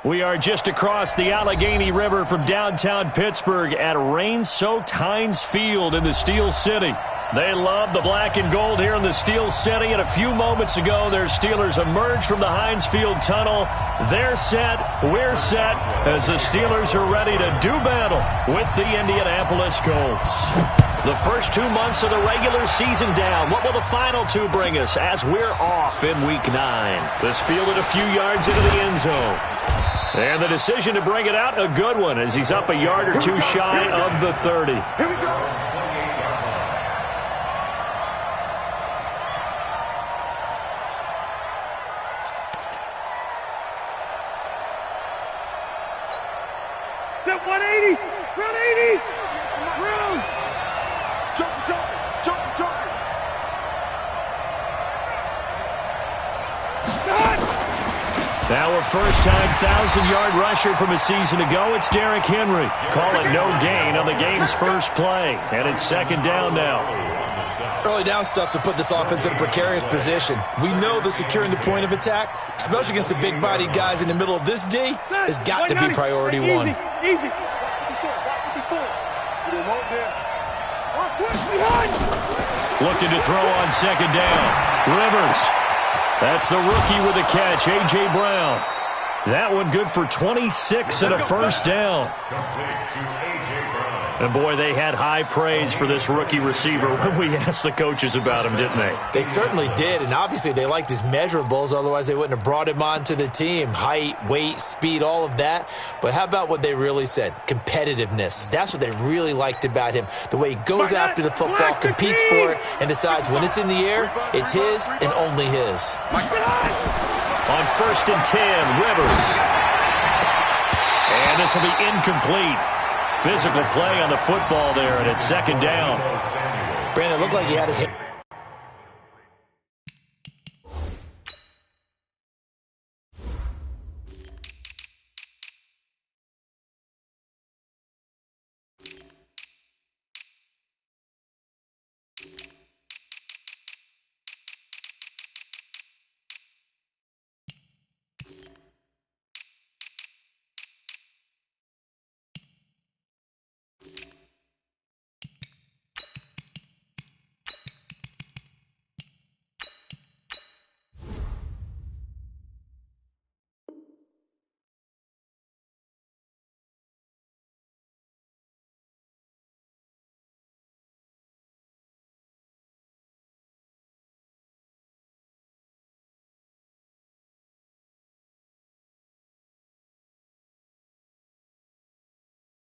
We are just across the Allegheny River from downtown Pittsburgh at rain-soaked Heinz Field in the Steel City. They love the black and gold here in the Steel City, and a few moments ago, their Steelers emerged from the Heinz Field tunnel. They're set, we're set, as the Steelers are ready to do battle with the Indianapolis Colts. The first 2 months of the regular season down. What will the final two bring us as we're off in Week 9? This fielded a few yards into the end zone. And the decision to bring it out, a good one, as he's up a yard or two shy of the 30. Here we go. Step 180, 180, room. Jump. Now a first-time 1,000-yard rusher from a season ago, it's Derrick Henry. Call it no gain on the game's first play, and it's second down now. Early down stuff's to put this offense in a precarious position. We know that securing the point of attack, especially against the big-bodied guys in the middle of this D, has got to be priority one. Easy. Looking to throw on second down. Rivers. That's the rookie with a catch, A.J. Brown. That one good for 26 and a first down. And, boy, they had high praise for this rookie receiver when we asked the coaches about him, didn't they? They certainly did, and obviously they liked his measurables. Otherwise, they wouldn't have brought him onto the team. Height, weight, speed, all of that. But how about what they really said? Competitiveness. That's what they really liked about him. The way he goes after the football, competes for it, and decides when it's in the air, it's his and only his. On 1st and 10, Rivers. And this will be incomplete. Physical play on the football there, and it's second down. Brandon, it looked like he had his hand.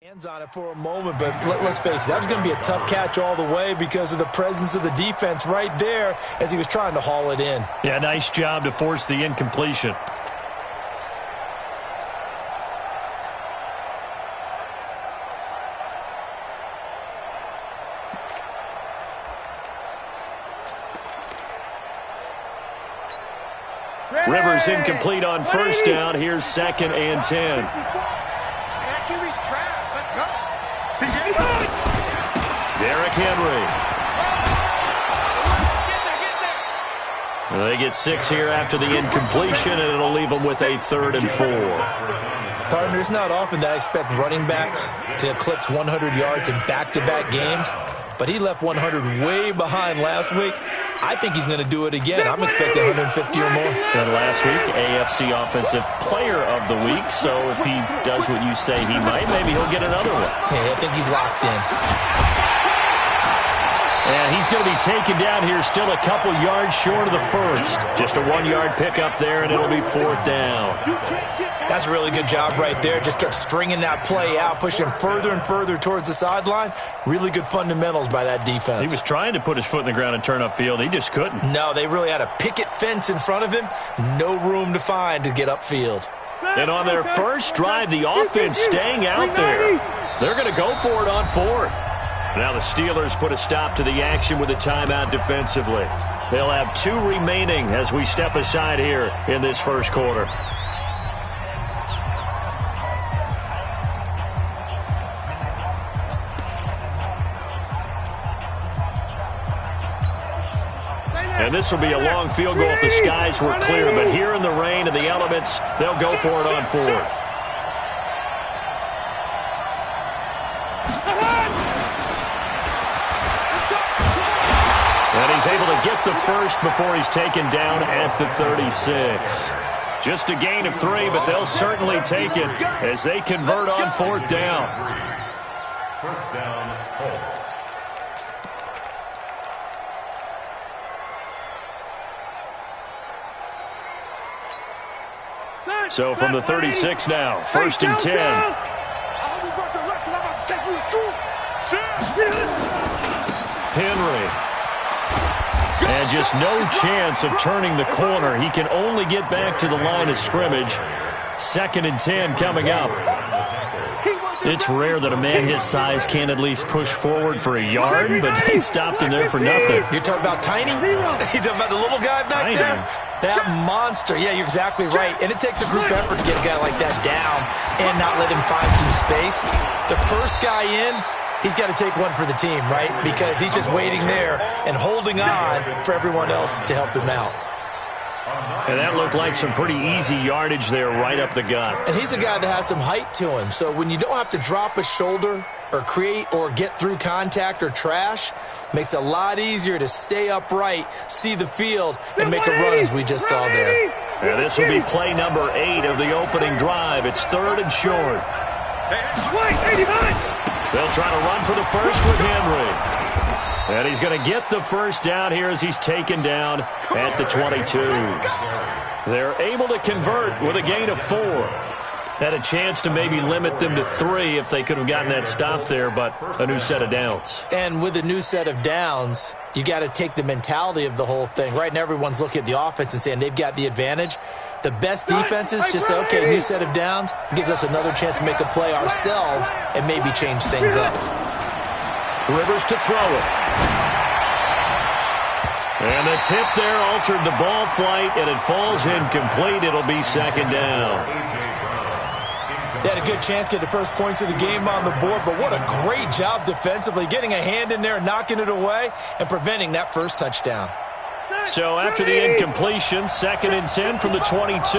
Hands on it for a moment, but let's face it, that was going to be a tough catch all the way because of the presence of the defense right there as he was trying to haul it in. Yeah, nice job to force the incompletion. Rivers incomplete on first down. Here's 2nd and 10. Derrick Henry. They get 6 here after the incompletion, and it'll leave them with a 3rd and 4. Partner, it's not often that I expect running backs to eclipse 100 yards in back-to-back games, but he left 100 way behind last week. I think he's going to do it again. I'm expecting 150 or more. And last week, AFC Offensive Player of the Week. So if he does what you say he might, maybe he'll get another one. Yeah, I think he's locked in. And he's going to be taken down here still a couple yards short of the first. Just a 1-yard pickup there, and it'll be 4th down. That's a really good job right there. Just kept stringing that play out, pushing further and further towards the sideline. Really good fundamentals by that defense. He was trying to put his foot in the ground and turn upfield. He just couldn't. No, they really had a picket fence in front of him. No room to find to get upfield. And on their first drive, the offense staying out there. They're going to go for it on 4th. Now the Steelers put a stop to the action with a timeout defensively. They'll have 2 remaining as we step aside here in this first quarter. And this will be a long field goal if the skies were clear. But here in the rain and the elements, they'll go for it on fourth. And he's able to get the first before he's taken down at the 36. Just a gain of 3, but they'll certainly take it as they convert on fourth down. First down, Colts. So from the 36 now, first and 10. Henry. And just no chance of turning the corner. He can only get back to the line of scrimmage. Second and 10 coming up. It's rare that a man his size can't at least push forward for a yard, but they stopped him there for nothing. You're talking about Tiny? You're talking about the little guy back there? That monster. Yeah, you're exactly right. And it takes a group effort to get a guy like that down and not let him find some space. The first guy in, he's got to take one for the team, right? Because he's just waiting there and holding on for everyone else to help him out. And that looked like some pretty easy yardage there right up the gut. And he's a guy that has some height to him. So when you don't have to drop a shoulder or create or get through contact or trash, makes it a lot easier to stay upright, see the field, and make a run as we just saw there. And this will be play number 8 of the opening drive. It's third and short. They'll try to run for the first with Henry. And he's going to get the first down here as he's taken down at the 22. They're able to convert with a gain of 4. Had a chance to maybe limit them to 3 if they could have gotten that stop there, but a new set of downs. And with a new set of downs, you got to take the mentality of the whole thing. Right now, everyone's looking at the offense and saying they've got the advantage. The best defenses just say, okay, new set of downs. It gives us another chance to make a play ourselves and maybe change things up. Rivers to throw it. And the tip there altered the ball flight, and it falls incomplete. It'll be second down. They had a good chance to get the first points of the game on the board, but what a great job defensively, getting a hand in there and knocking it away and preventing that first touchdown. So after the incompletion, second and 10 from the 22.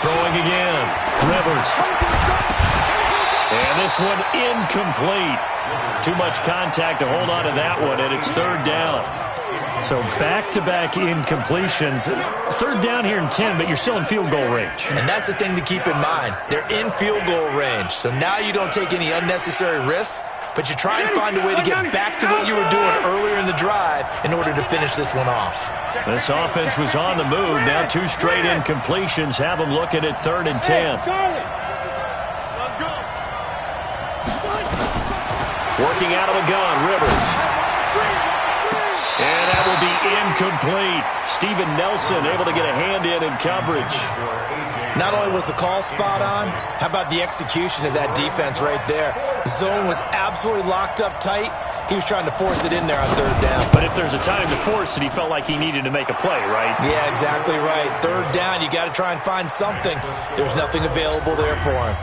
Throwing again. Rivers. And this one incomplete. Too much contact to hold on to that one, and it's third down. So back-to-back incompletions. Third down here in 10, but you're still in field goal range. And that's the thing to keep in mind. They're in field goal range. So now you don't take any unnecessary risks, but you try and find a way to get back to what you were doing earlier in the drive in order to finish this one off. This offense was on the move. Now 2 straight incompletions have them looking at third and 10. Working out of the gun, Rivers. And that will be incomplete. Steven Nelson able to get a hand in coverage. Not only was the call spot on, how about the execution of that defense right there? The zone was absolutely locked up tight. He was trying to force it in there on third down. But if there's a time to force it, he felt like he needed to make a play, right? Yeah, exactly right. Third down, you got to try and find something. There's nothing available there for him.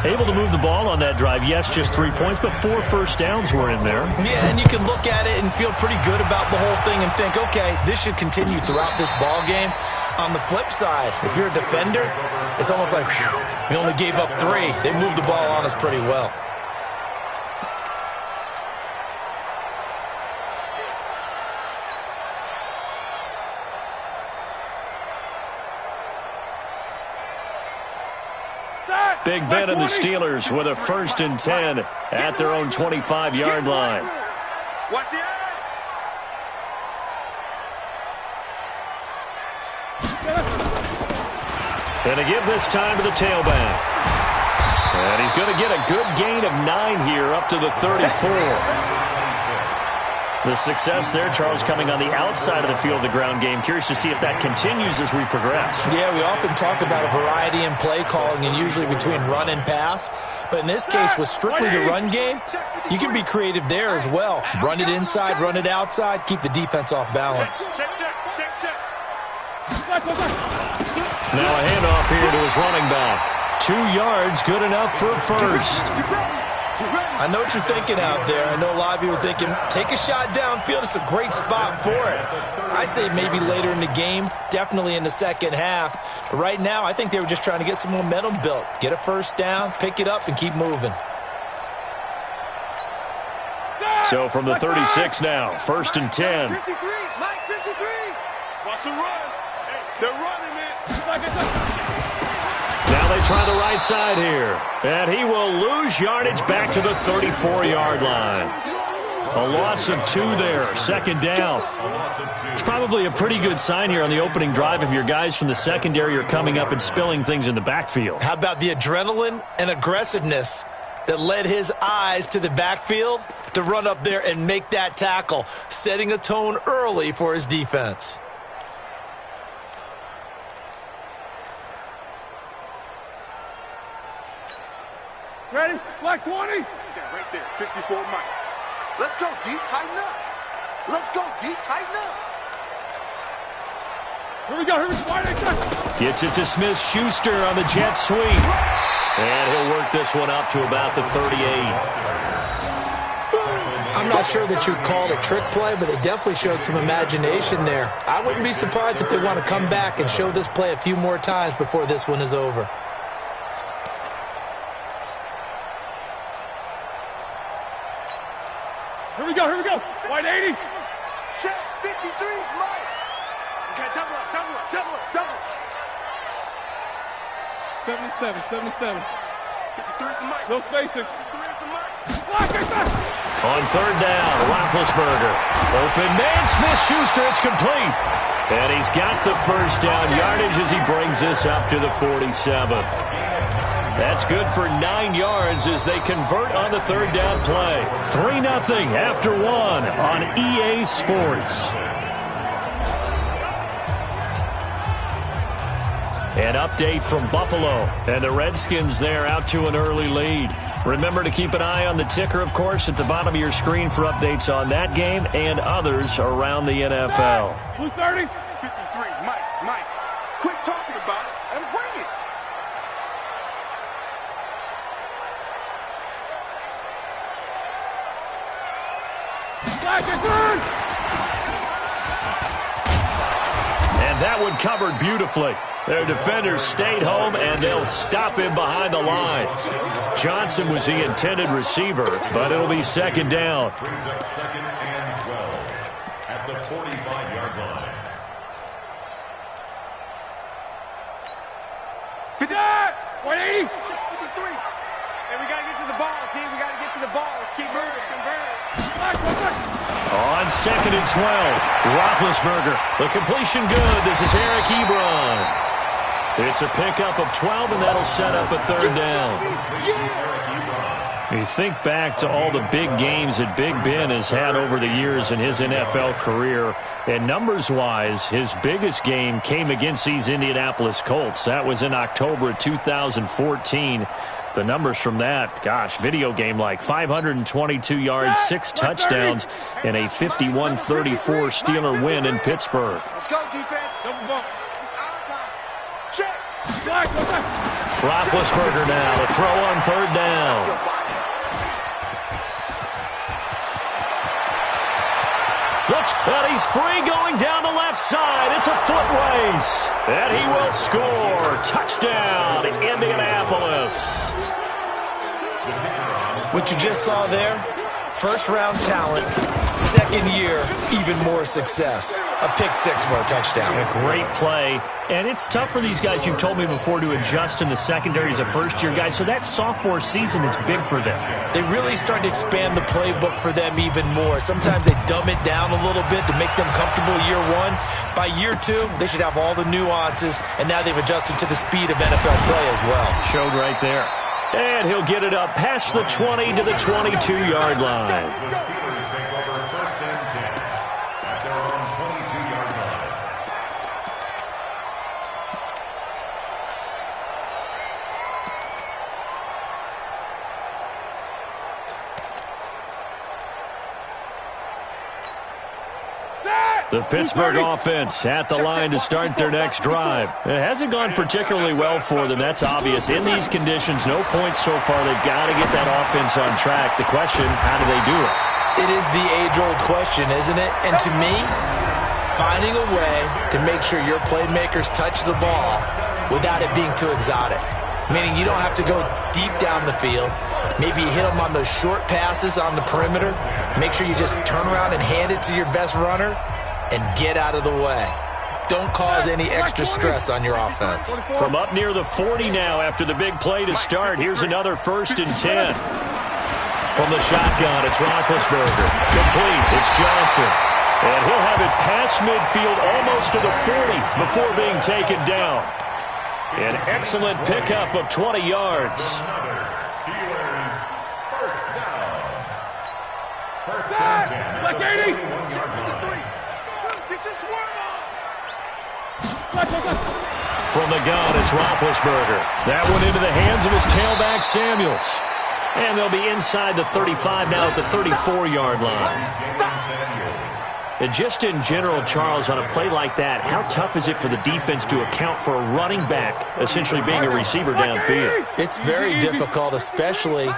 Able to move the ball on that drive. Yes, just 3 points, but 4 first downs were in there. Yeah, and you can look at it and feel pretty good about the whole thing and think, okay, this should continue throughout this ball game. On the flip side, if you're a defender, it's almost like, whew, we only gave up 3. They moved the ball on us pretty well. Big Ben and the Steelers with a first and 10 at their own 25-yard line. Watch the edge. And to give this time to the tailback. And he's going to get a good gain of 9 here up to the 34. The success there, Charles, coming on the outside of the field, the ground game. Curious to see if that continues as we progress. Yeah, we often talk about a variety in play calling and usually between run and pass. But in this case, with strictly the run game, you can be creative there as well. Run it inside, run it outside, keep the defense off balance. Now a handoff here to his running back. 2 yards, good enough for a first. I know what you're thinking out there. I know a lot of you are thinking, take a shot downfield. It's a great spot for it. I'd say maybe later in the game, definitely in the second half. But right now, I think they were just trying to get some momentum built. Get a first down, pick it up, and keep moving. So from the 36 now, 1st and 10. 53, Mike, 53. Watch the run. They're running it. Now they try the right side here. And he will lose yardage back to the 34-yard line. A loss of 2 there, 2nd down. It's probably a pretty good sign here on the opening drive if your guys from the secondary are coming up and spilling things in the backfield. How about the adrenaline and aggressiveness that led his eyes to the backfield to run up there and make that tackle, setting a tone early for his defense. Ready? Black 20. Yeah, right there. 54, Mike. Let's go, deep. Tighten up. Let's go, deep. Tighten up. Here we go. Here we go. Gets it to Smith-Schuster on the jet sweep. And he'll work this one up to about the 38. I'm not sure that you'd call it a trick play, but they definitely showed some imagination there. I wouldn't be surprised if they want to come back and show this play a few more times before this one is over. Here we go. Here we go. White 80. Check. 53's Mike. Okay, double up, double up, double up, double. 77, 77. 53's the Mike. No spacing. 53's the Mike. Block it back. On 3rd down, Roethlisberger. Open man, Smith-Schuster, it's complete. And he's got the first down yardage as he brings this up to the 47. That's good for 9 yards as they convert on the 3rd down play. 3-0 after 1 on EA Sports. An update from Buffalo, and the Redskins there out to an early lead. Remember to keep an eye on the ticker, of course, at the bottom of your screen for updates on that game and others around the NFL. Blue 30. 53, Mike. Quit talking about it and bring it. Black is third. And that one covered beautifully. Their defenders stayed home, and they'll stop him behind the line. Johnson was the intended receiver, but it'll be 2nd down. Brings up 2nd and 12 at the 45-yard line. 180. 53. Hey, we got to get to the ball, team. We got to get to the ball. Let's keep moving. On 2nd and 12, Roethlisberger. The completion good. This is Eric Ebron. It's a pickup of 12, and that'll set up a 3rd down. You think back to all the big games that Big Ben has had over the years in his NFL career, and numbers-wise, his biggest game came against these Indianapolis Colts. That was in October of 2014. The numbers from that, gosh, video game-like, 522 yards, 6 touchdowns, and a 51-34 Steeler win in Pittsburgh. Let's go, defense. Double bump. It's our time. Check. Roethlisberger now to throw on 3rd down. Looks, and he's free going down the left side. It's a foot race. And he will score. Touchdown, Indianapolis. What you just saw there, first-round talent, 2nd year, even more success. A pick-6 for a touchdown. A great play. And it's tough for these guys, you've told me before, to adjust in the secondary as a first-year guy. So that sophomore season is big for them. They really start to expand the playbook for them even more. Sometimes they dumb it down a little bit to make them comfortable year 1. By year 2, they should have all the nuances, and now they've adjusted to the speed of NFL play as well. Showed right there. And he'll get it up past the 20 to the 22-yard line. Steelers take over 1st and 10 at their own 22-yard line. The Pittsburgh offense at the line to start their next drive. It hasn't gone particularly well for them. That's obvious. In these conditions, no points so far. They've got to get that offense on track. The question, how do they do it? It is the age-old question, isn't it? And to me, finding a way to make sure your playmakers touch the ball without it being too exotic. Meaning you don't have to go deep down the field. Maybe you hit them on those short passes on the perimeter. Make sure you just turn around and hand it to your best runner and get out of the way. Don't cause any extra stress on your offense. From up near the 40 now after the big play to start, here's another 1st and 10. From the shotgun, it's Roethlisberger. Complete, it's Johnson. And he'll have it past midfield almost to the 40 before being taken down. An excellent pickup of 20 yards. Steelers first down. First and 10. Like 80. From the gun, it's Roethlisberger. That one into the hands of his tailback, Samuels. And they'll be inside the 35 now at the 34-yard line. And just in general, Charles, on a play like that, how tough is it for the defense to account for a running back essentially being a receiver downfield? It's very difficult, especially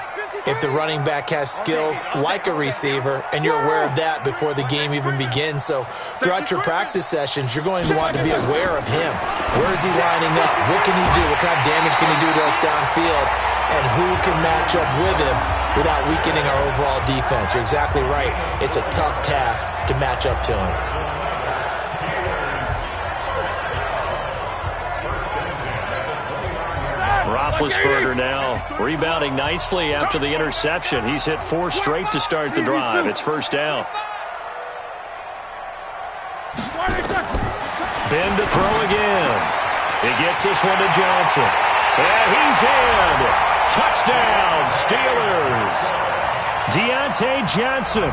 if the running back has skills like a receiver, and you're aware of that before the game even begins. So throughout your practice sessions, you're going to want to be aware of him. Where is he lining up? What can he do? What kind of damage can he do to us downfield? And who can match up with him without weakening our overall defense? You're exactly right. It's a tough task to match up to him. Roethlisberger now rebounding nicely after the interception. He's hit 4 straight to start the drive. It's first down. Ben to throw again. He gets this one to Johnson. And he's in. Touchdown, Steelers. Deontay Johnson,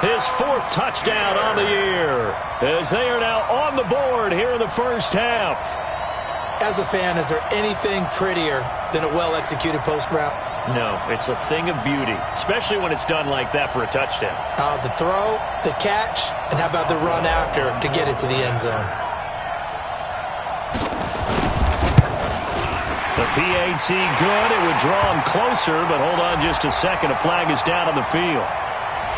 his 4th touchdown on the year, as they are now on the board here in the first half. As a fan, is there anything prettier than a well-executed post route? No, it's a thing of beauty, especially when it's done like that for a touchdown. The throw, the catch, and how about the run after to get it to the end zone? The PAT good. It would draw him closer, but hold on just a second. A flag is down on the field.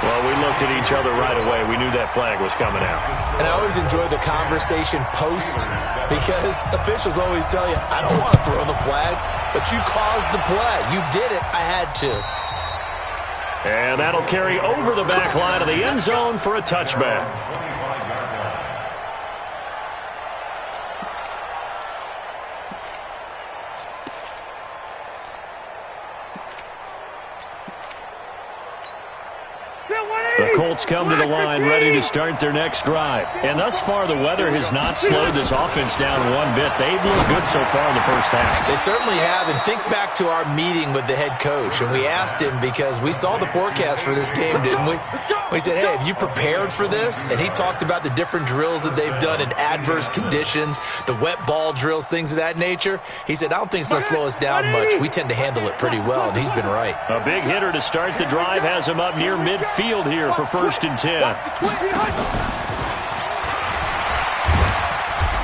Well, we looked at each other right away. We knew that flag was coming out. And I always enjoy the conversation post because officials always tell you, I don't want to throw the flag, but you caused the play. You did it. I had to. And that'll carry over the back line of the end zone for a touchback. The Colts come to the line ready to start their next drive. And thus far, the weather has not slowed this offense down one bit. They've looked good so far in the first half. They certainly have. And think back to our meeting with the head coach. And we asked him because we saw the forecast for this game, didn't we? We said, hey, have you prepared for this? And he talked about the different drills that they've done in adverse conditions, the wet ball drills, things of that nature. He said, I don't think it's going to slow us down much. We tend to handle it pretty well, and he's been right. A big hitter to start the drive has him up near midfield here for first and 10.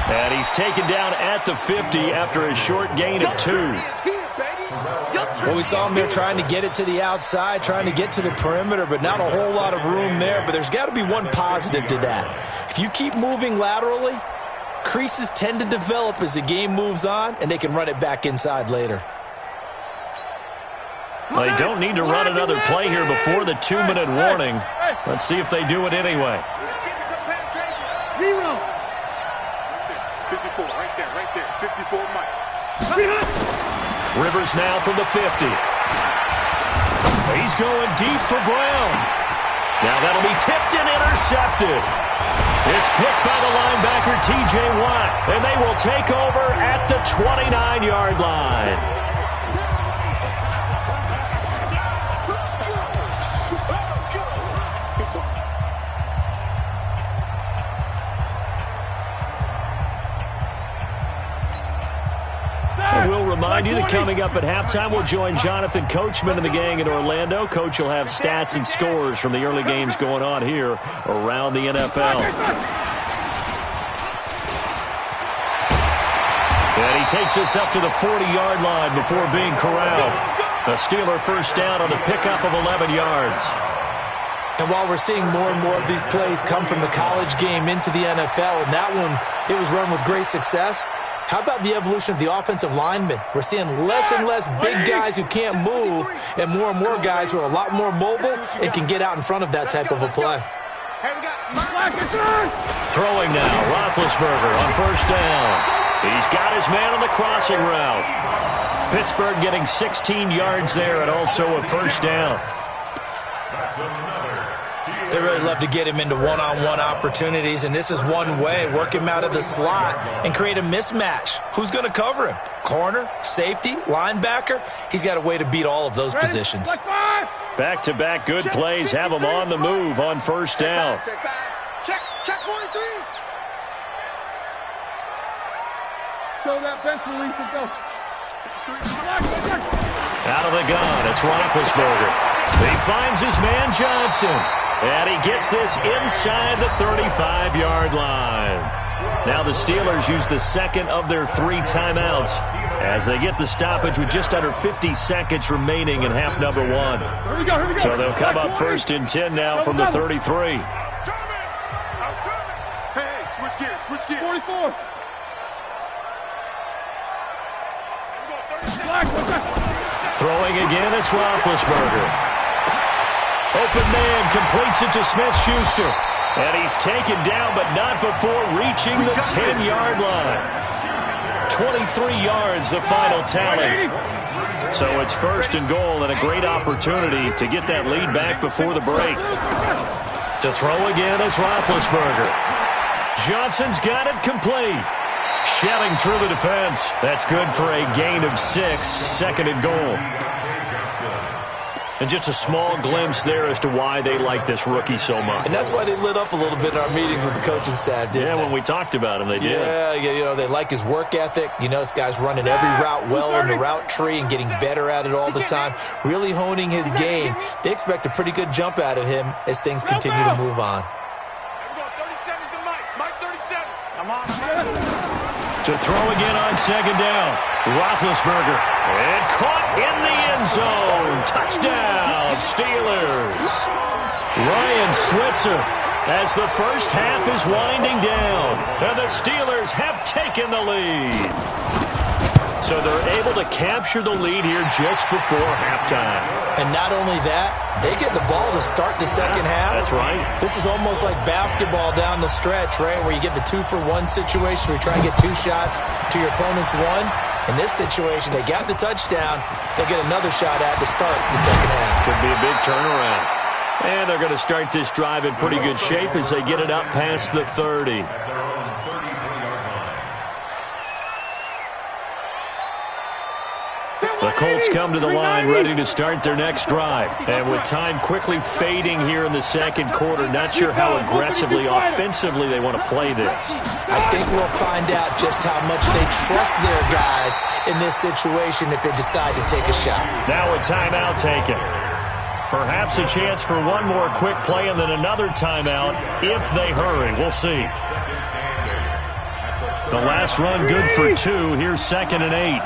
And he's taken down at the 50 after a short gain of 2. Well, we saw him there trying to get it to the outside, trying to get to the perimeter, but not a whole lot of room there. But there's got to be one positive to that. If you keep moving laterally, creases tend to develop as the game moves on, and they can run it back inside later. They don't need to run another play here before the 2-minute warning. Let's see if they do it anyway. 54, right there. 54, Mike. Rivers now from the 50. He's going deep for Brown. Now that'll be tipped and intercepted. It's picked by the linebacker, T.J. Watt, and they will take over at the 29-yard line. We'll remind you that coming up at halftime, we'll join Jonathan Coachman and the gang in Orlando. Coach will have stats and scores from the early games going on here around the NFL. And he takes us up to the 40-yard line before being corralled. A Steeler first down on the pickup of 11 yards. And while we're seeing more and more of these plays come from the college game into the NFL, and that one, it was run with great success, how about the evolution of the offensive linemen? We're seeing less and less big guys who can't move and more guys who are a lot more mobile and can get out in front of that type of a play. Throwing now, Roethlisberger on first down. He's got his man on the crossing route. Pittsburgh getting 16 yards there and also a first down. They really love to get him into one-on-one opportunities, and this is one way. Work him out of the slot and create a mismatch. Who's going to cover him? Corner, safety, linebacker? He's got a way to beat all of those positions. Back-to-back good plays have him on the move on first down. Check 43. Show that bench release and go. Out of the gun, it's Roethlisberger. He finds his man Johnson, and he gets this inside the 35-yard line. Now the Steelers use the second of their 3 timeouts as they get the stoppage with just under 50 seconds remaining in half number 1. Here we go. So they'll come up first and 10 now from the 33. Hey, switch gears. 44. Throwing again, it's Roethlisberger. Open man completes it to Smith-Schuster. And he's taken down, but not before reaching the 10-yard line. 23 yards, the final tally. So it's first and goal and a great opportunity to get that lead back before the break. To throw again is Roethlisberger. Johnson's got it complete. Shelling through the defense. That's good for a gain of 6, second and goal. And just a small glimpse there as to why they like this rookie so much. And that's why they lit up a little bit in our meetings with the coaching staff, didn't they? When we talked about him, they did. Yeah, they like his work ethic. This guy's running every route well in the route tree and getting better at it all the time, really honing his game. They expect a pretty good jump out of him as things continue to move on. To throw again on second down. Roethlisberger. And caught in the end zone. Touchdown, Steelers. Ryan Switzer as the first half is winding down. And the Steelers have taken the lead. So they're able to capture the lead here just before halftime. And not only that, they get the ball to start the second half. That's right. This is almost like basketball down the stretch, right, where you get the 2-for-1 situation where you try and get 2 shots to your opponent's 1. In this situation, they got the touchdown. They'll get another shot at to start the second half. Could be a big turnaround. And they're going to start this drive in pretty good shape as they get it up past the 30. The Colts come to the line ready to start their next drive. And with time quickly fading here in the second quarter, not sure how aggressively, offensively they want to play this. I think we'll find out just how much they trust their guys in this situation if they decide to take a shot. Now a timeout taken. Perhaps a chance for one more quick play and then another timeout if they hurry. We'll see. The last run good for 2. Here's second and 8.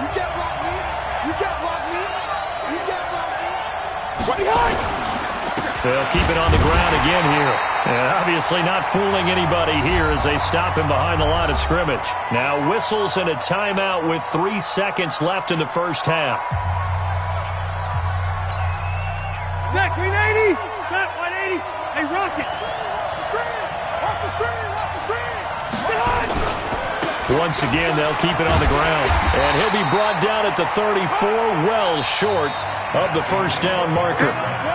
They'll keep it on the ground again here. And obviously not fooling anybody here as they stop him behind the line of scrimmage. Now whistles and a timeout with 3 seconds left in the first half. Zach, 180. Zach, 180. Hey, Rocket. Off the screen. Get on. Once again, they'll keep it on the ground. And he'll be brought down at the 34, well short of the first down marker.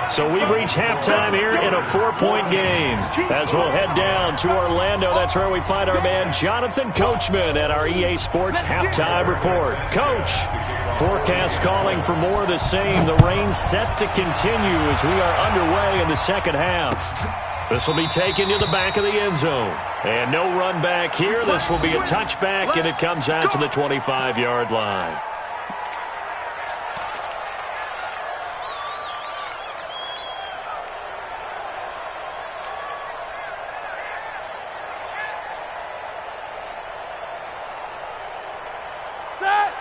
So we've reached halftime here in a 4-point game. As we'll head down to Orlando, that's where we find our man Jonathan Coachman at our EA Sports Halftime Report. Coach, forecast calling for more of the same. The rain set to continue as we are underway in the second half. This will be taken to the back of the end zone. And no run back here. This will be a touchback, and it comes out to the 25-yard line.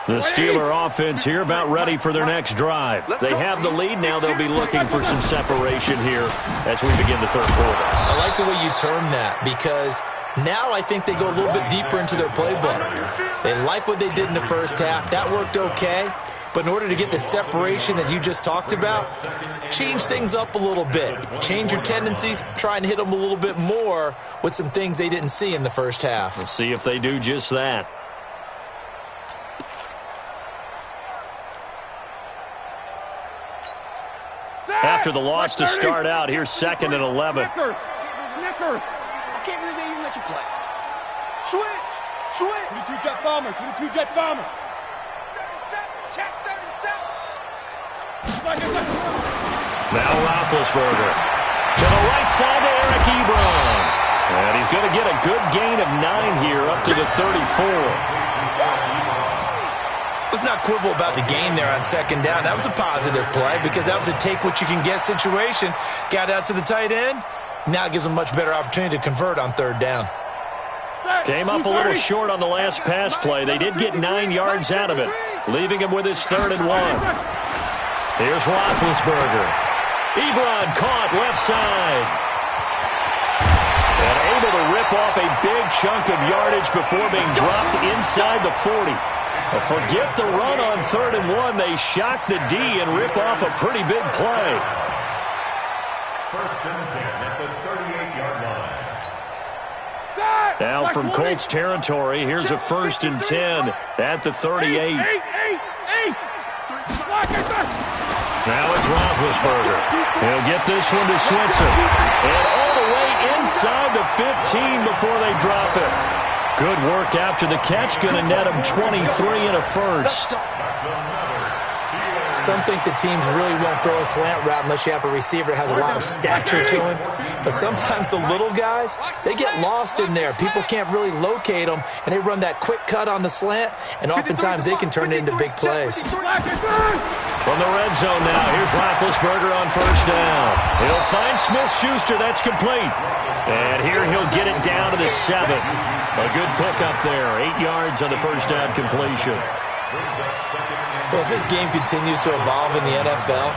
The Steeler offense here about ready for their next drive. They have the lead now. They'll be looking for some separation here as we begin the third quarter. I like the way you term that because now I think they go a little bit deeper into their playbook. They like what they did in the first half. That worked okay. But in order to get the separation that you just talked about, change things up a little bit. Change your tendencies. Try and hit them a little bit more with some things they didn't see in the first half. We'll see if they do just that. After the loss to start out, here's 2nd and 11. Snickers. I can't believe they even let you play. Switch. 22 jet bomber. 22 jet bomber. 37. Check 37. Now Roethlisberger. To the right side to Eric Ebron. And he's going to get a good gain of 9 here up to the 34. Let's not quibble about the gain there on 2nd down. That was a positive play because that was a take-what-you-can-get situation. Got out to the tight end. Now it gives them a much better opportunity to convert on 3rd down. Came up a little short on the last pass play. They did get 9 yards out of it, leaving him with his 3rd and 1. Here's Roethlisberger. Ebron caught left side. And able to rip off a big chunk of yardage before being dropped inside the 40. Forget the run on 3rd and 1. They shock the D and rip off a pretty big play. 1st and 10 at the 38-yard line. Now from Colts territory, here's a 1st and 10 at the 38. Now it's Roethlisberger. He'll get this one to Switzer. And all the way inside the 15 before they drop it. Good work after the catch. Going to net him 23 and a 1st. Some think the teams really won't throw a slant route unless you have a receiver that has a lot of stature to him. But sometimes the little guys, they get lost in there. People can't really locate them, and they run that quick cut on the slant, and oftentimes they can turn it into big plays. From the red zone now, here's Roethlisberger on 1st down. He'll find Smith-Schuster. That's complete. And here he'll get it down to the 7. A good pickup there. 8 yards on the 1st down completion. Well, as this game continues to evolve in the NFL,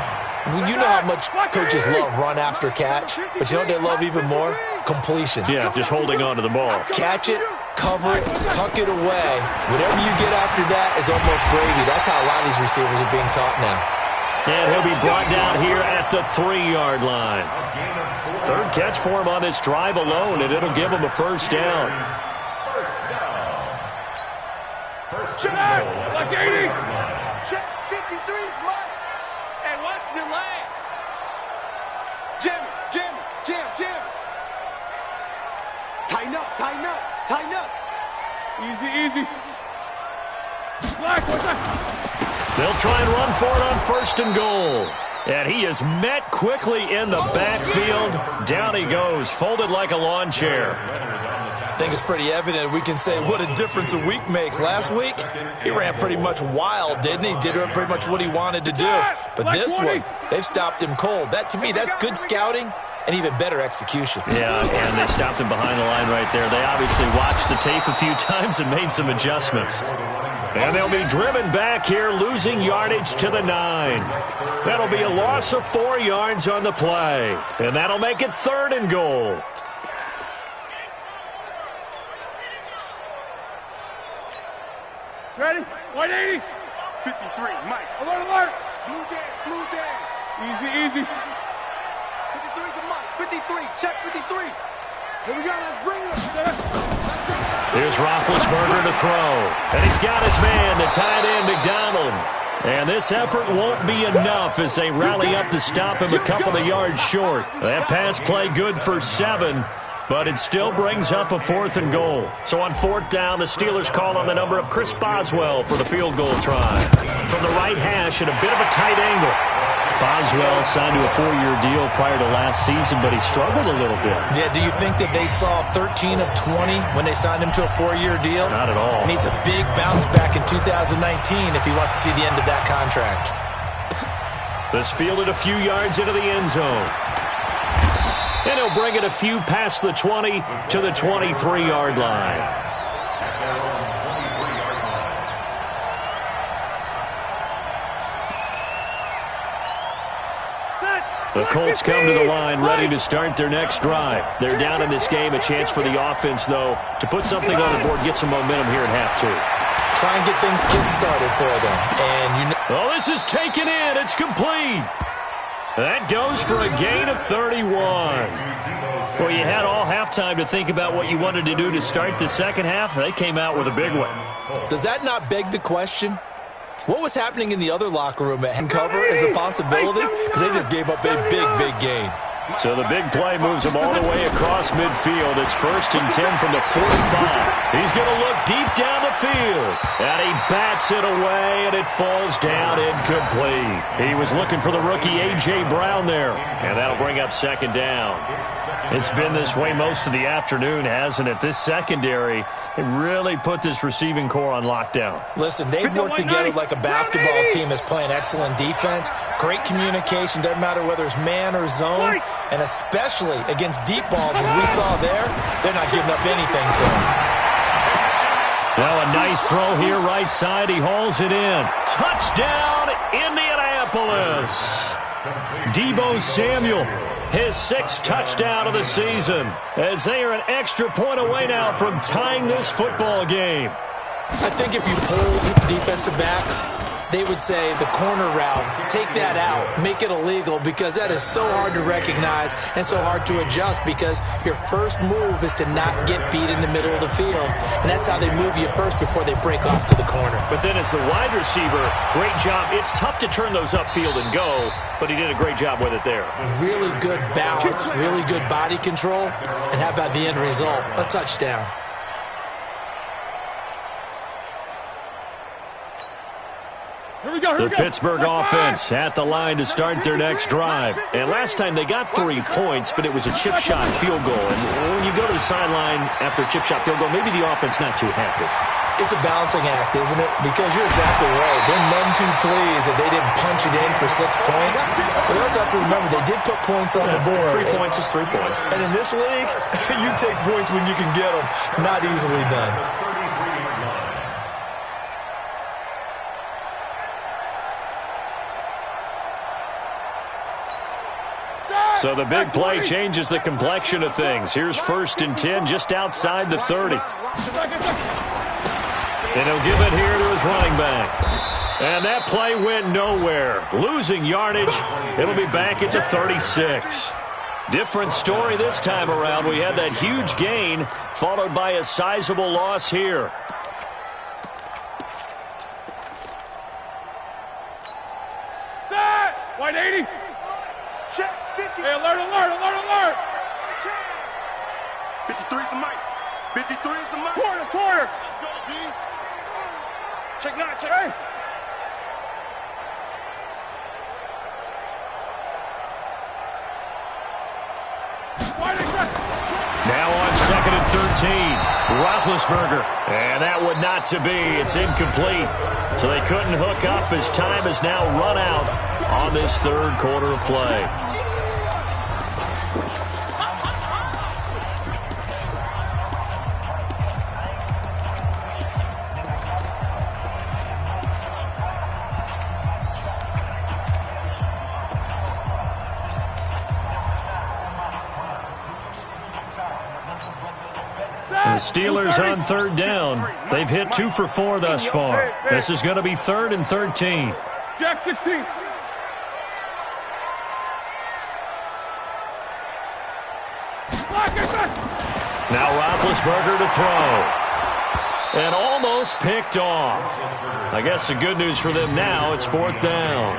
you know how much coaches love run after catch, but you know what they love even more? Completion. Yeah, just holding on to the ball. Catch it, cover it, tuck it away. Whatever you get after that is almost gravy. That's how a lot of these receivers are being taught now. And he'll be brought down here at the 3-yard line. 3rd catch for him on this drive alone, and it'll give him a 1st down. Check! Like 80! Check 53's Mike. And watch the lane. Jim. Tighten up. Easy. Black, what's that? They'll try and run for it on 1st and goal. And he is met quickly in the backfield. Down he goes, folded like a lawn chair. I think it's pretty evident. We can say what a difference a week makes. Last week, he ran pretty much wild, didn't he? Did pretty much what he wanted to do. But this one, they've stopped him cold. That, to me, that's good scouting and even better execution. Yeah, and they stopped him behind the line right there. They obviously watched the tape a few times and made some adjustments. And they'll be driven back here, losing yardage to the 9. That'll be a loss of 4 yards on the play. And that'll make it 3rd and goal. Ready? 180. 53, Mike. Alert. Blue day. Easy. 53's a Mike. 53, check 53. Here we go, let's bring it. Here's Roethlisberger to throw. And he's got his man, the tight end, McDonald. And this effort won't be enough as they rally up to stop him a couple of yards short. That pass play good for 7. But it still brings up a 4th and goal. So on 4th down, the Steelers call on the number of Chris Boswell for the field goal try. From the right hash at a bit of a tight angle. Boswell signed to a 4-year deal prior to last season, but he struggled a little bit. Yeah, do you think that they saw 13 of 20 when they signed him to a 4-year deal? Not at all. He needs a big bounce back in 2019 if he wants to see the end of that contract. This fielded a few yards into the end zone. And he'll bring it a few past the 20 to the 23-yard line. The Colts come to the line ready to start their next drive. They're down in this game. A chance for the offense, though, to put something on the board, get some momentum here at half two. Try and get things kick-started for them. And oh, this is taken in. It's complete. That goes for a gain of 31. Well, you had all halftime to think about what you wanted to do to start the second half. They came out with a big one. Does that not beg the question? What was happening in the other locker room at cover is a possibility because they just gave up a big gain. So the big play moves him all the way across midfield. It's 1st and 10 from the 45. He's going to look deep down the field. And he bats it away, and it falls down incomplete. He was looking for the rookie A.J. Brown there. And that'll bring up 2nd down. It's been this way most of the afternoon, hasn't it? This secondary, it really put this receiving core on lockdown. Listen, they've worked together like a basketball team that's playing excellent defense. Great communication, doesn't matter whether it's man or zone. And especially against deep balls, as we saw there, they're not giving up anything to him. Well, a nice throw here, right side. He hauls it in. Touchdown, Indianapolis. Deebo Samuel, his 6th touchdown of the season, as they are an extra point away now from tying this football game. I think if you pull defensive backs, they would say the corner route, take that out, make it illegal, because that is so hard to recognize and so hard to adjust, because your first move is to not get beat in the middle of the field, and that's how they move you first before they break off to the corner. But then as the wide receiver, great job. It's tough to turn those upfield and go, but he did a great job with it there. Really good balance, really good body control, and how about the end result? A touchdown. The Pittsburgh offense at the line to start their next drive. And last time they got 3 points, but it was a chip shot field goal. And when you go to the sideline after a chip shot field goal, maybe the offense not too happy. It's a balancing act, isn't it? Because you're exactly right. They're none too pleased that they didn't punch it in for 6 points. But you also have to remember they did put points on the board. 3 points is 3 points. And in this league, you take points when you can get them. Not easily done. So the big play changes the complexion of things. Here's 1st and 10 just outside the 30. And he'll give it here to his running back. And that play went nowhere. Losing yardage. It'll be back at the 36. Different story this time around. We had that huge gain followed by a sizable loss here. White 80. Check 50. Hey, alert. 53 is the mic. 53 is the mic. Quarter. Let's go, D. Check 9, check. Hey. Now on 2nd and 13. Roethlisberger. And that would not to be. It's incomplete. So they couldn't hook up as time has now run out on this 3rd quarter of play. The Steelers on 3rd down. They've hit 2 for 4 thus far. This is going to be 3rd and 13. Jack 16. Now Roethlisberger to throw. And almost picked off. I guess the good news for them now, it's 4th down.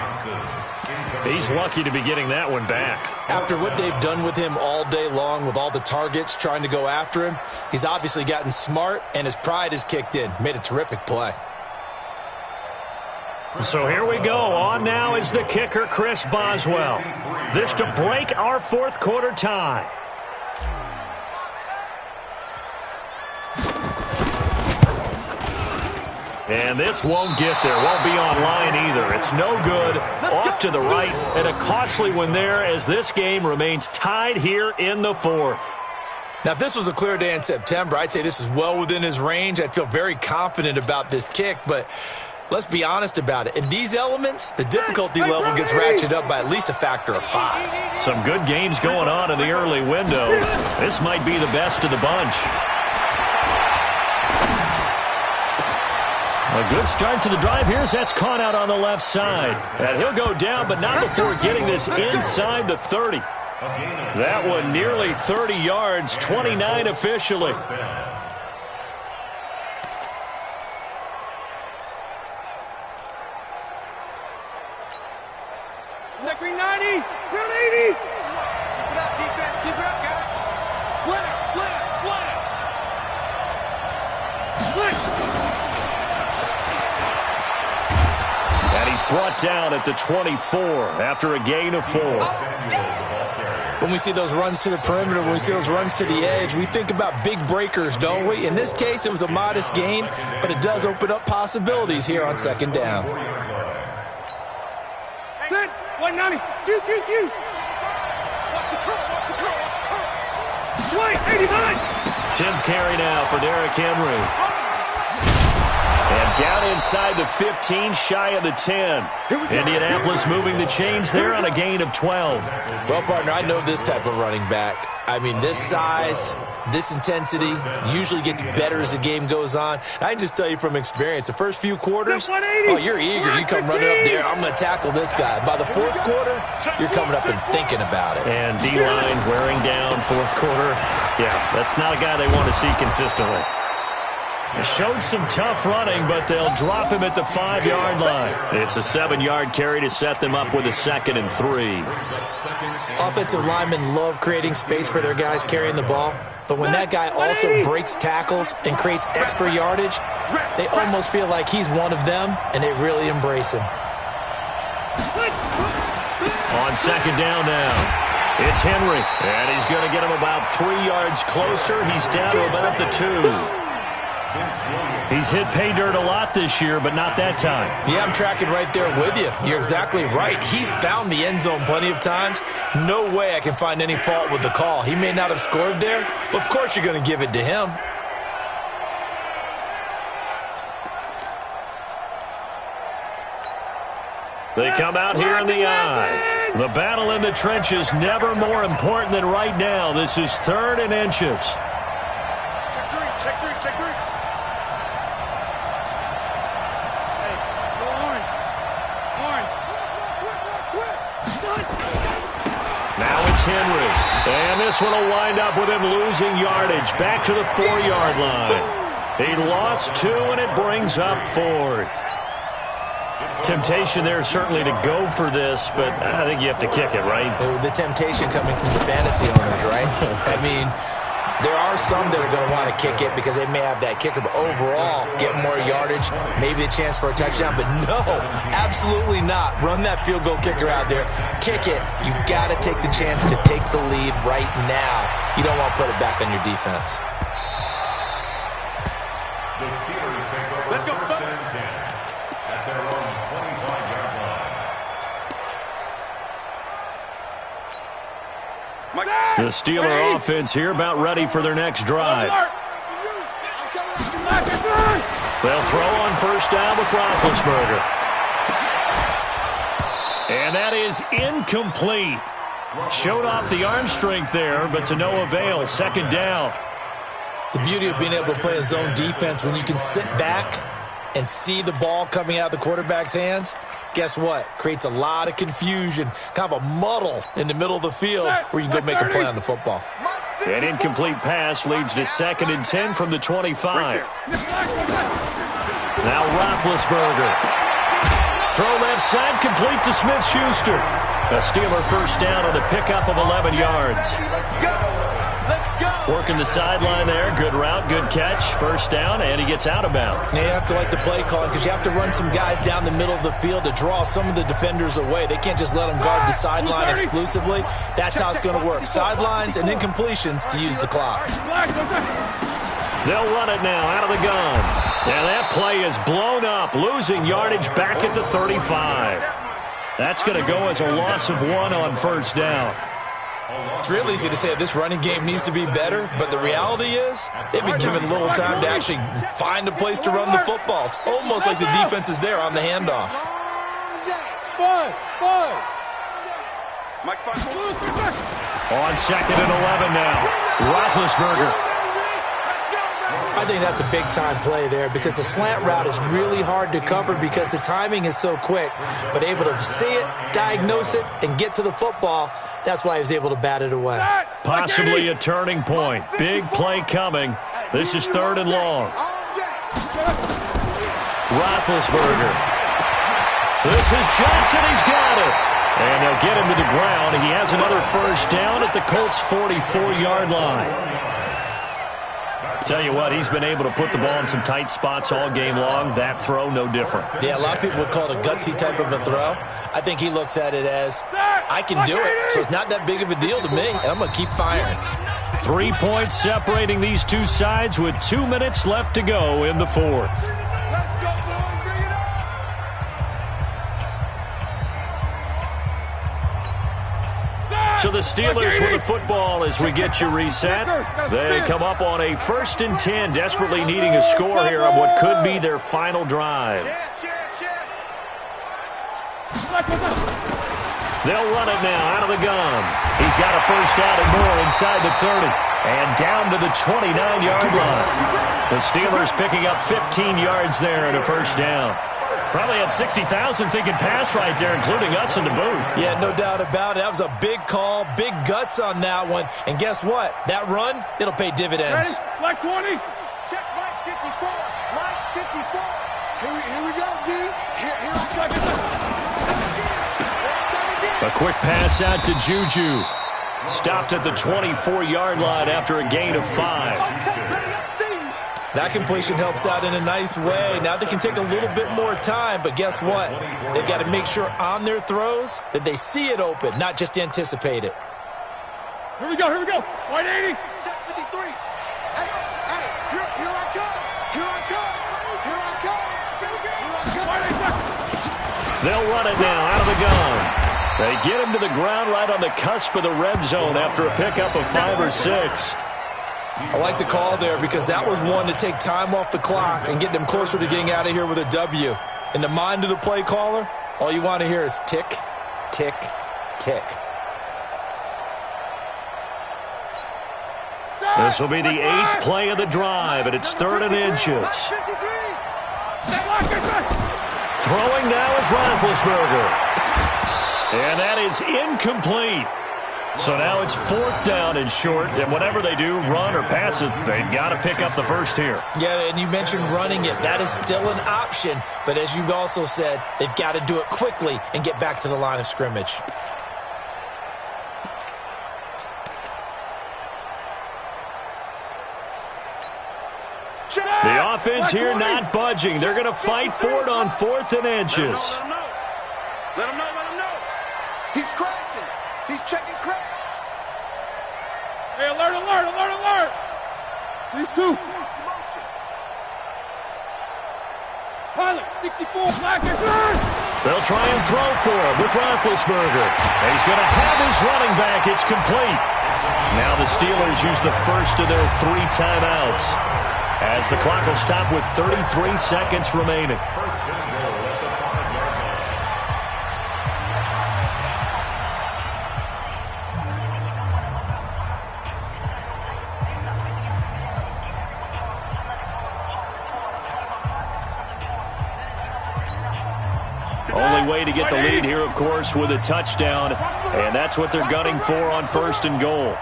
He's lucky to be getting that one back. After what they've done with him all day long with all the targets trying to go after him, he's obviously gotten smart and his pride has kicked in. Made a terrific play. So here we go. On now is the kicker, Chris Boswell. This to break our 4th quarter tie. And this won't get there. Won't be online either. It's no good. Off to the right. And a costly one there as this game remains tied here in the 4th. Now, if this was a clear day in September, I'd say this is well within his range. I'd feel very confident about this kick. But Let's be honest about it. In these elements, the difficulty level gets ratcheted up by at least a factor of 5. Some good games going on in the early window. This might be the best of the bunch. A good start to the drive here as that's caught out on the left side. And he'll go down, but not before getting this inside the 30. That one nearly 30 yards, 29 officially. Green 90, green 80. Keep it up, defense. Keep it up, guys. Slam, slam, slam. And he's brought down at the 24 after a gain of 4. When we see those runs to the perimeter, when we see those runs to the edge, we think about big breakers, don't we? In this case, it was a modest gain, but it does open up possibilities here on second down. 190. Watch the curl. 89. 10th carry now for Derrick Henry. And down inside the 15, shy of the 10. Indianapolis moving the chains there on a gain of 12. Well, partner, I know this type of running back. I mean, this size, this intensity usually gets better as the game goes on. I can just tell you from experience, the first few quarters, oh, you're eager. You come running up there, I'm going to tackle this guy. By the fourth quarter, you're coming up and thinking about it. And D-line wearing down fourth quarter. Yeah, that's not a guy they want to see consistently. They showed some tough running, but they'll drop him at the 5-yard line. It's a 7-yard carry to set them up with a 2nd and 3. Offensive linemen love creating space for their guys carrying the ball, but when that guy also breaks tackles and creates extra yardage, they almost feel like he's one of them, and they really embrace him. On second down now, it's Henry, and he's going to get him about 3 yards closer. He's down to about the 2. He's hit pay dirt a lot this year, but not that time. Yeah, I'm tracking right there with you. You're exactly right. He's found the end zone plenty of times. No way I can find any fault with the call. He may not have scored there, but of course you're going to give it to him. They come out here in the eye. The battle in the trenches never more important than right now. This is 3rd and inches. Check three. Now it's Henry. And this one will wind up with him losing yardage back to the 4-yard line. He lost 2, and it brings up 4th. Temptation there certainly to go for this, but I think you have to kick it, right? The temptation coming from the fantasy owners, right? I mean, there are some that are going to want to kick it because they may have that kicker, but overall, get more yardage, maybe a chance for a touchdown. But no, absolutely not. Run that field goal kicker out there. Kick it. You got to take the chance to take the lead right now. You don't want to put it back on your defense. The Steelers take over first and 10 at their own 25-yard line. The Steeler offense here about ready for their next drive. They'll throw on first down with Roethlisberger. And that is incomplete. Showed off the arm strength there, but to no avail. 2nd down. The beauty of being able to play a zone defense when you can sit back and see the ball coming out of the quarterback's hands, guess what? Creates a lot of confusion, kind of a muddle in the middle of the field where you can go make a play on the football. An incomplete pass leads to 2nd and 10 from the 25. Now Roethlisberger. Throw left side, complete to Smith-Schuster. A Steeler first down on the pickup of 11 yards. Working the sideline there. Good route, good catch. First down, and he gets out of bounds. Yeah, you have to like the play calling because you have to run some guys down the middle of the field to draw some of the defenders away. They can't just let them guard the sideline exclusively. That's how it's going to work. Sidelines and incompletions to use the clock. They'll run it now out of the gun. And that play is blown up, losing yardage back at the 35. That's going to go as a loss of 1 on first down. It's real easy to say this running game needs to be better, but the reality is they've been given little time to actually find a place to run the football. It's almost like the defense is there on the handoff. On 2nd and 11 now. Roethlisberger. I think that's a big-time play there because the slant route is really hard to cover because the timing is so quick. But able to see it, diagnose it, and get to the football, that's why he was able to bat it away. Possibly a turning point. Big play coming. This is 3rd and long. Roethlisberger. This is Johnson. He's got it. And they'll get him to the ground. He has another first down at the Colts' 44-yard line. Tell you what, he's been able to put the ball in some tight spots all game long. That throw, no different. Yeah, a lot of people would call it a gutsy type of a throw. I think he looks at it as, I can do it, so it's not that big of a deal to me, and I'm going to keep firing. 3 points separating these two sides with 2 minutes left to go in the 4th. So the Steelers with the football as we get you reset. They come up on a 1st and 10, desperately needing a score here on what could be their final drive. They'll run it now out of the gun. He's got a first down and more inside the 30 and down to the 29-yard line. The Steelers picking up 15 yards there and a first down. Probably had 60,000 thinking pass right there, including us in the booth. Yeah, no doubt about it. That was a big call, big guts on that one. And guess what? That run, it'll pay dividends. Ready? Black 20. Check Mike 54. Mike 54. Here we go, D. Here I come. A quick pass out to Juju. Stopped at the 24-yard line after a gain of 5. That completion helps out in a nice way. Now they can take a little bit more time, but guess what? They've got to make sure on their throws that they see it open, not just anticipate it. Here we go. White 80. Check 53. Hey, here I come. They'll run it now out of the gun. They get him to the ground right on the cusp of the red zone after a pickup of 5 or 6. I like the call there because that was one to take time off the clock and get them closer to getting out of here with a W. In the mind of the play caller, all you want to hear is tick, tick, tick. This will be the 8th play of the drive, and it's 3rd and inches. Throwing now is Roethlisberger. And that is incomplete. So now it's 4th down and short, and whatever they do, run or pass it, they've got to pick up the first here. Yeah, and you mentioned running it. That is still an option, but as you've also said, they've got to do it quickly and get back to the line of scrimmage. The offense here not budging. They're going to fight for it on 4th and inches. Let him know. He's crashing. He's checking crash. Hey, alert. These two. Pilot, 64, black and red. They'll try and throw for him with Roethlisberger. And he's going to have his running back. It's complete. Now the Steelers use the first of their 3 timeouts as the clock will stop with 33 seconds remaining. Only way to get the lead here, of course, with a touchdown, and that's what they're gunning for on 1st and goal.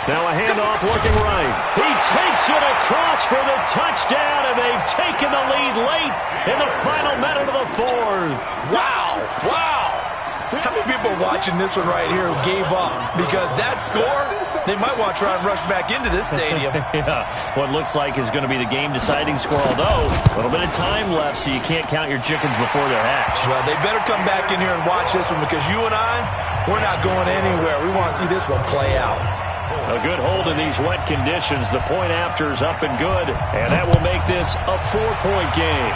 Now a handoff looking right. He takes it across for the touchdown, and they've taken the lead late in the final minute of the 4th. Wow. How many people watching this one right here who gave up? Because that score, they might want to try and rush back into this stadium. Yeah, what looks like is going to be the game-deciding score, although a little bit of time left, so you can't count your chickens before they're hatched. Well, they better come back in here and watch this one because you and I, we're not going anywhere. We want to see this one play out. A good hold in these wet conditions. The point after is up and good, and that will make this a 4-point game.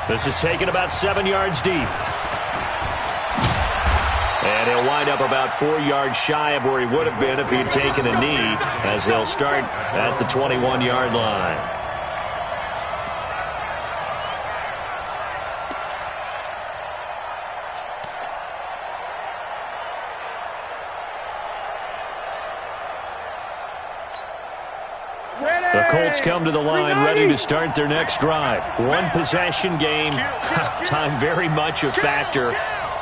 This is taken about 7 yards deep. And he'll wind up about 4 yards shy of where he would have been if he had taken a knee, as they'll start at the 21-yard line. The Colts come to the line ready to start their next drive. One possession game. Time very much a factor.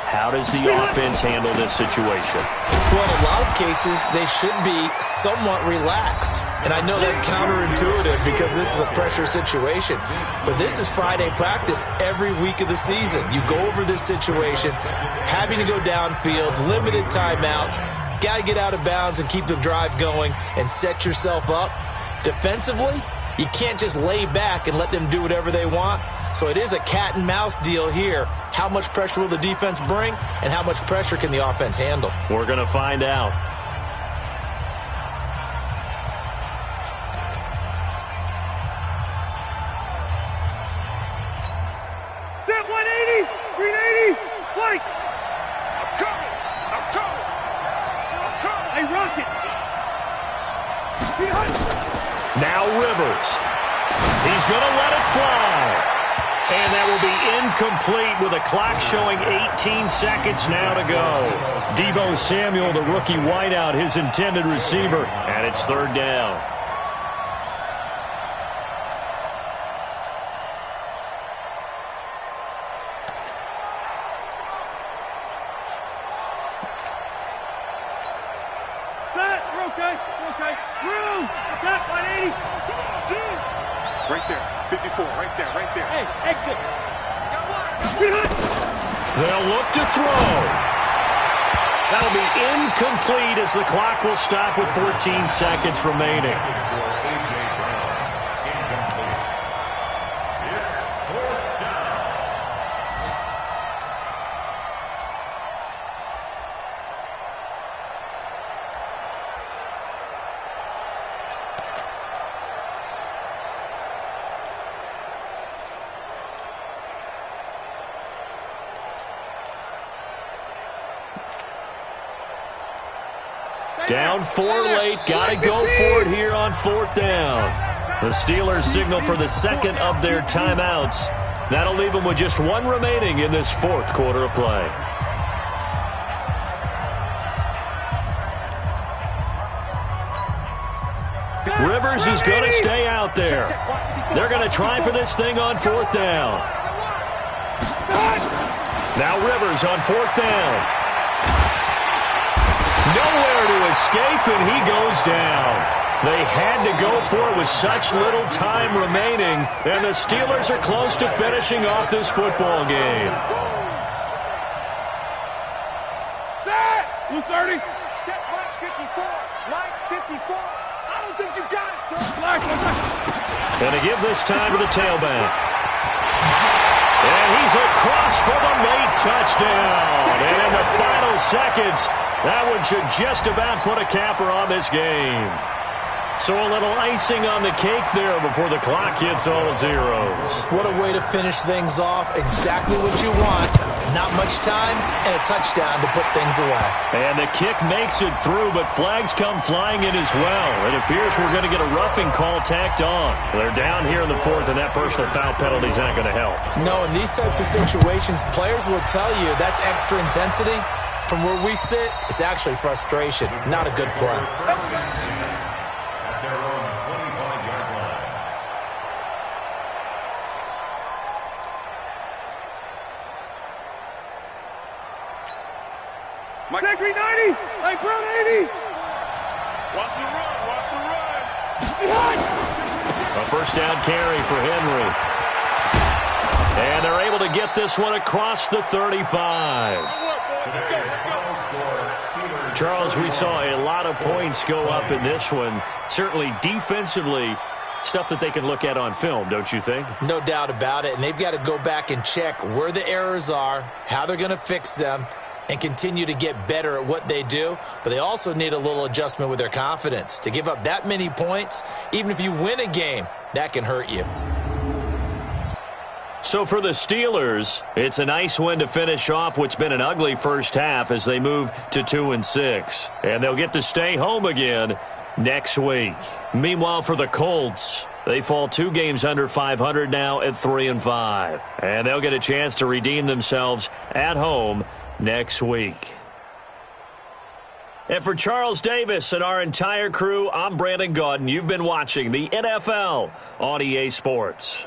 How does the offense handle this situation? Well, in a lot of cases, they should be somewhat relaxed. And I know that's counterintuitive because this is a pressure situation. But this is Friday practice every week of the season. You go over this situation, having to go downfield, limited timeouts, got to get out of bounds and keep the drive going and set yourself up. Defensively, you can't just lay back and let them do whatever they want. So it is a cat and mouse deal here. How much pressure will the defense bring, and how much pressure can the offense handle? We're going to find out. Step 180, 380, flank. I'm coming. Hey, Rocket. Now Rivers. He's going to let it fly. And that will be incomplete with a clock showing 18 seconds now to go. Deebo Samuel, the rookie wideout, his intended receiver, and it's third down. Set, we're okay. Room, set, 180. Right there, 54, right there. Hey, exit. They'll look to throw. That'll be incomplete as the clock will stop with 14 seconds remaining. Down 4 late, got to go for it here on fourth down. The Steelers signal for the second of their timeouts. That'll leave them with just one remaining in this fourth quarter of play. Rivers is going to stay out there. They're going to try for this thing on fourth down. Now Rivers on fourth down. Nowhere to escape, and he goes down. They had to go for it with such little time remaining, and the Steelers are close to finishing off this football game. 230. Check mark 54, line 54. I don't think you got it, sir. And to give this time to the tailback. And he's across for the late touchdown. And in the final seconds, that one should just about put a capper on this game. So a little icing on the cake there before the clock hits all the zeros. What a way to finish things off. Exactly what you want. Not much time and a touchdown to put things away. And the kick makes it through, but flags come flying in as well. It appears we're going to get a roughing call tacked on. They're down here in the fourth, and that personal foul penalty is not going to help. No, in these types of situations, players will tell you that's extra intensity. From where we sit, it's actually frustration. Not a good play. At their own 25-yard line. Check 390. Hey, Brown 80. Watch the run. Behind. A first down carry for Henry. And they're able to get this one across the 35. Charles, we saw a lot of points go up in this one. Certainly defensively, stuff that they can look at on film, don't you think? No doubt about it. And they've got to go back and check where the errors are, how they're going to fix them, and continue to get better at what they do. But they also need a little adjustment with their confidence. To give up that many points, even if you win a game, that can hurt you. So for the Steelers, it's a nice win to finish off what's been an ugly first half as they move to 2-6. And they'll get to stay home again next week. Meanwhile, for the Colts, they fall 2 games under 500 now at 3-5. And they'll get a chance to redeem themselves at home next week. And for Charles Davis and our entire crew, I'm Brandon Gaudin. You've been watching the NFL on EA Sports.